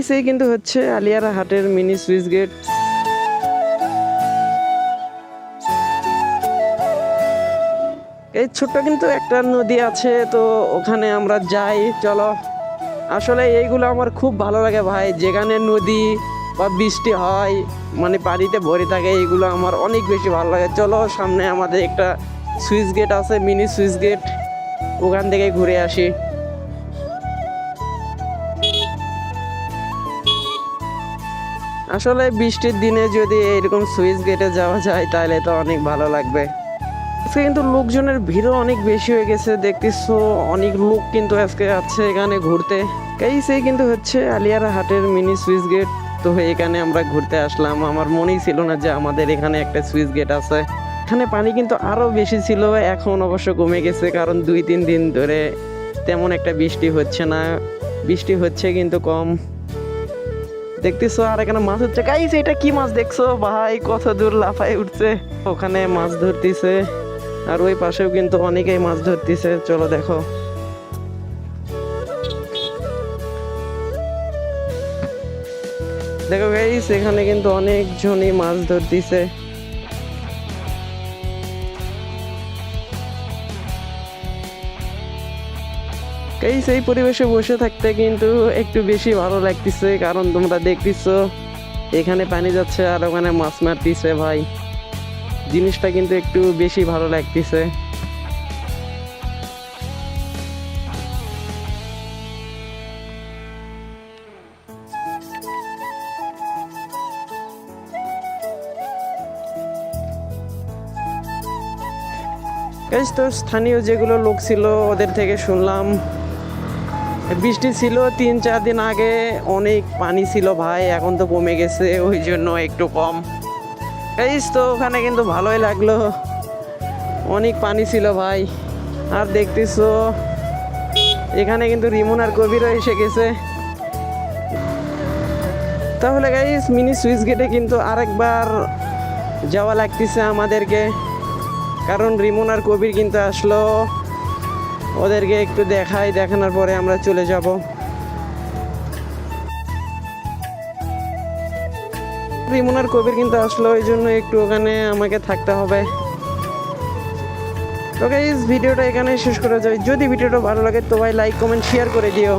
সেই কিন্তু হচ্ছে আলিয়ারা হাটের মিনি সুইচ গেট। এই ছোট্ট কিন্তু একটা নদী আছে, তো ওখানে আমরা যাই, চলো। আসলে এইগুলো আমার খুব ভালো লাগে ভাই, যেখানে নদী বা বৃষ্টি হয়, মানে পানিতে ভরে থাকে, এইগুলো আমার অনেক বেশি ভালো লাগে। চলো, সামনে আমাদের একটা সুইচ গেট আছে, মিনি সুইচ গেট, ওখান থেকে ঘুরে আসি। আসলে বৃষ্টির দিনে যদি এরকম সুইচ গেটে যাওয়া যায় তাহলে তো অনেক ভালো লাগবে। আজকে কিন্তু লোকজনের ভিড়ও অনেক বেশি হয়ে গেছে, দেখতেছো অনেক লোক কিন্তু আজকে আছে এখানে ঘুরতে। সেই কিন্তু হচ্ছে আলিয়ারা হাটের মিনি সুইচ গেট। তো এখানে আমরা ঘুরতে আসলাম, আমার মনেই ছিল না যে আমাদের এখানে একটা সুইচ গেট আছে। এখানে পানি কিন্তু আরো বেশি ছিল, এখন অবশ্য কমে গেছে, কারণ 2-3 দিন ধরে তেমন একটা বৃষ্টি হচ্ছে না, বৃষ্টি হচ্ছে কিন্তু কম। দেখতেছো আর এখানে মাছ হচ্ছে। গাইস, এটা কি মাছ দেখছো ভাই, কত দূর লাফায় উঠছে, ওখানে মাছ ধরতেছে, আর ওই পাশেও কিন্তু অনেকেই মাছ ধরতেছে, চলো দেখো। দেখো গাইস, এখানে কিন্তু অনেকজনই মাছ ধরতেছে। এই পরিবেশে বসে থাকতে কিন্তু একটু বেশি ভালো লাগতেছে, কারণ তোমরা দেখতেছো এখানে পানি যাচ্ছে আর ওখানে মাছ মারতেছে ভাই, জিনিসটা কিন্তু একটু বেশি ভালো লাগতেছে। তো স্থানীয় যেগুলো লোক ছিল ওদের থেকে শুনলাম, বৃষ্টি ছিল 3-4 দিন আগে, অনেক পানি ছিল ভাই, এখন তো কমে গেছে, ওই জন্য একটু কম। তো ওখানে কিন্তু ভালোই লাগলো, অনেক পানি ছিল ভাই। আর দেখতেছো এখানে কিন্তু রিমন আর কবিরও এসে গেছে। তাহলে গাইস, মিনি সুইচ গেটে কিন্তু আরেকবার যাওয়া লাগতেছে আমাদেরকে, কারণ রিমন আর কবির কিন্তু আসলো, ওদেরকে একটু দেখানোর পরে আমরা চলে যাব। রিমন আর কবির কিন্তু আসলো, ওই জন্য একটু ওখানে আমাকে থাকতে হবে। তো গাইস, ভিডিওটা এখানে শেষ করা যায়। যদি ভিডিওটা ভালো লাগে তো ভাই লাইক কমেন্ট শেয়ার করে দিও।